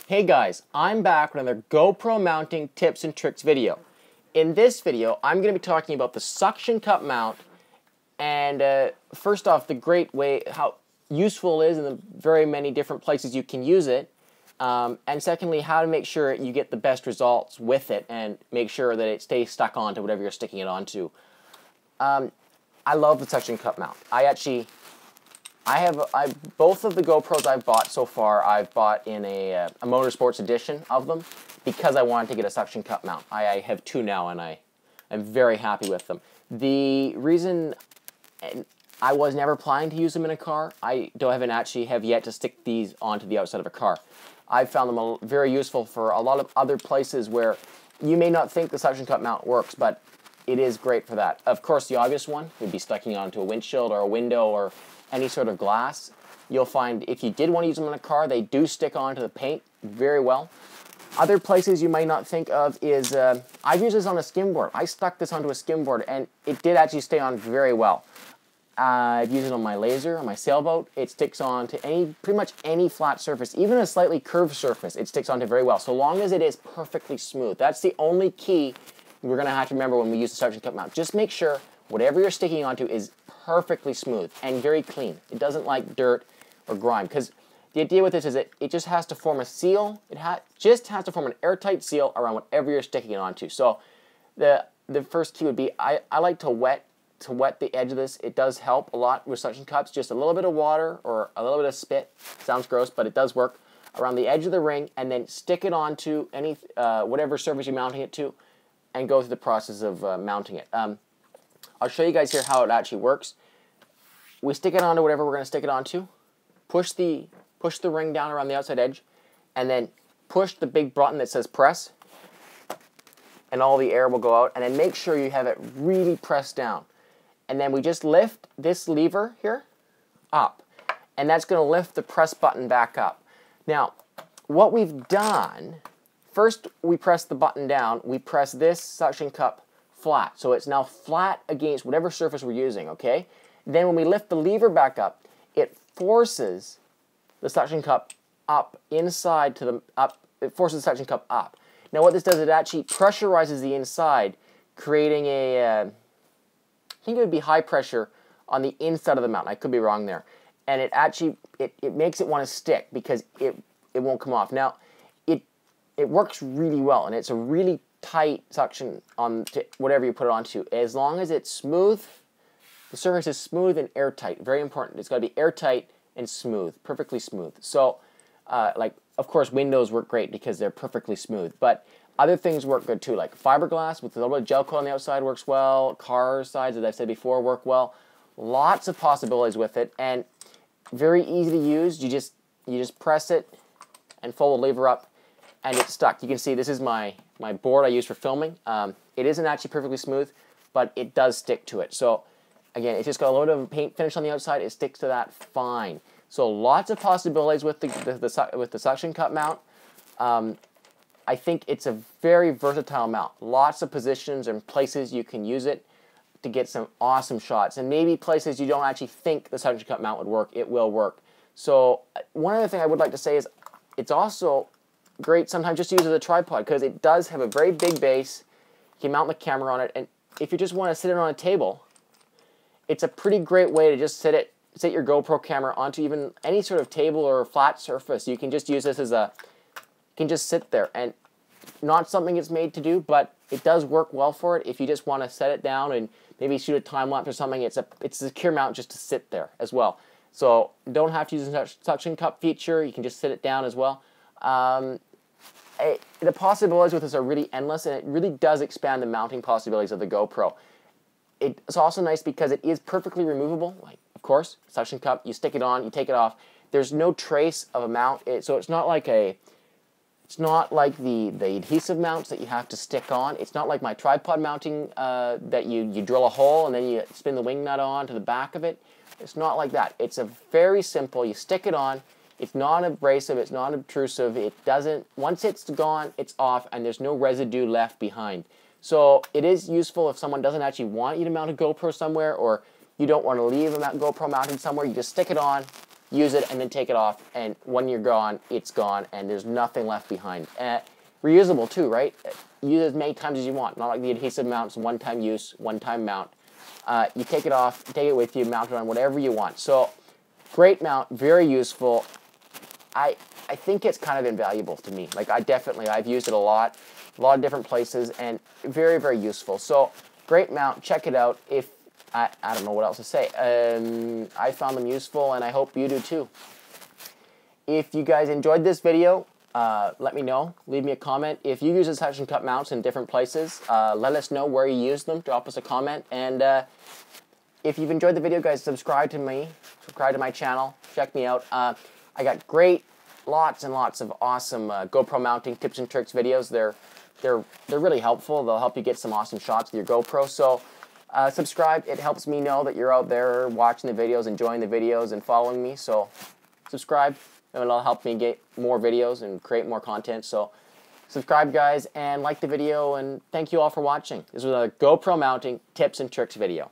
Hey guys, I'm back with another GoPro mounting tips and tricks video. In this video, I'm going to be talking about the suction cup mount and first off, the great way, how useful it is in the very many different places you can use it. And secondly, how to make sure you get the best results with it and make sure that it stays stuck onto whatever you're sticking it onto. I love the suction cup mount. Both of the GoPros I've bought so far, I've bought in a motorsports edition of them because I wanted to get a suction cup mount. I have two now and I'm very happy with them. The reason I was never planning to use them in a car, I haven't actually have yet to stick these onto the outside of a car. I've found them very useful for a lot of other places where you may not think the suction cup mount works, but it is great for that. Of course, the obvious one would be sticking onto a windshield or a window or any sort of glass. You'll find if you did want to use them in a car, they do stick onto the paint very well. Other places you might not think of is, I've used this on a skimboard. I stuck this onto a skimboard and it did actually stay on very well. I've used it on my laser, on my sailboat. It sticks on to pretty much any flat surface, even a slightly curved surface, it sticks onto very well, so long as it is perfectly smooth. That's the only key we're going to have to remember when we use the suction cup mount. Just make sure whatever you're sticking onto is perfectly smooth and very clean. It doesn't like dirt or grime, because the idea with this is that it just has to form a seal. It just has to form an airtight seal around whatever you're sticking it onto. So the first key would be, I like to wet the edge of this. It does help a lot with suction cups. Just a little bit of water or a little bit of spit. Sounds gross, but it does work. Around the edge of the ring, and then stick it onto any whatever surface you're mounting it to, and go through the process of mounting it. I'll show you guys here how it actually works. We stick it onto whatever we're going to stick it onto. Push the ring down around the outside edge, and then push the big button that says press, and all the air will go out. And then make sure you have it really pressed down. And then we just lift this lever here up, and that's going to lift the press button back up. Now, what we've done, first we press the button down, we press this suction cup flat. So it's now flat against whatever surface we're using, okay? Then when we lift the lever back up, it forces the suction cup up inside to the it forces the suction cup up. Now what this does, it actually pressurizes the inside, creating a I think it would be high pressure on the inside of the mount. I could be wrong there. And it actually it makes it want to stick because it won't come off. Now it works really well, and it's a really tight suction on to whatever you put it onto. As long as it's smooth, the surface is smooth and airtight. Very important. It's got to be airtight and smooth, perfectly smooth. So, like, of course, windows work great because they're perfectly smooth. But other things work good too, like fiberglass with a little bit of gel coat on the outside works well. Car sides, as I've said before, work well. Lots of possibilities with it, and very easy to use. You just press it and fold the lever up, and it's stuck. You can see this is my board I use for filming. It isn't actually perfectly smooth, but it does stick to it. So again, it's just got a little bit of paint finish on the outside. It sticks to that fine. So lots of possibilities with the suction cup mount. I think it's a very versatile mount. Lots of positions and places you can use it to get some awesome shots. And maybe places you don't actually think the suction cup mount would work, it will work. So one other thing I would like to say is it's also great sometimes just to use as a tripod, because it does have a very big base. You can mount the camera on it, and if you just want to sit it on a table, it's a pretty great way to just sit your GoPro camera onto even any sort of table or flat surface. You can just use this as you can just sit there, and not something it's made to do, but it does work well for it. If you just want to set it down and maybe shoot a time lapse or something, it's a secure mount just to sit there as well. So don't have to use the suction cup feature. You can just sit it down as well. The possibilities with this are really endless, and it really does expand the mounting possibilities of the GoPro. It's also nice because it is perfectly removable. Like, of course, suction cup, you stick it on, you take it off. There's no trace of a mount, so it's not like the adhesive mounts that you have to stick on. It's not like my tripod mounting that you drill a hole and then you spin the wing nut on to the back of it. It's not like that. It's a very simple, you stick it on. It's not abrasive, it's not obtrusive. It doesn't, once it's gone, it's off, and there's no residue left behind. So it is useful if someone doesn't actually want you to mount a GoPro somewhere, or you don't want to leave a GoPro mounted somewhere. You just stick it on, use it, and then take it off, and when you're gone, it's gone, and there's nothing left behind. Reusable too, right? Use it as many times as you want. Not like the adhesive mounts, one-time use, one-time mount. You take it off, take it with you, mount it on whatever you want. So, great mount, very useful. I think it's kind of invaluable to me. Like, I've used it a lot of different places, and very, very useful. So, great mount, check it out. If I don't know what else to say. I found them useful, and I hope you do too. If you guys enjoyed this video, let me know. Leave me a comment. If you use the suction cup mounts in different places, let us know where you use them. Drop us a comment. And if you've enjoyed the video, guys, subscribe to me. Subscribe to my channel. Check me out. I got lots and lots of awesome GoPro mounting tips and tricks videos. They're really helpful. They'll help you get some awesome shots with your GoPro. So subscribe. It helps me know that you're out there watching the videos, enjoying the videos, and following me. So subscribe. It'll help me get more videos and create more content. So subscribe, guys, and like the video, and thank you all for watching. This was a GoPro mounting tips and tricks video.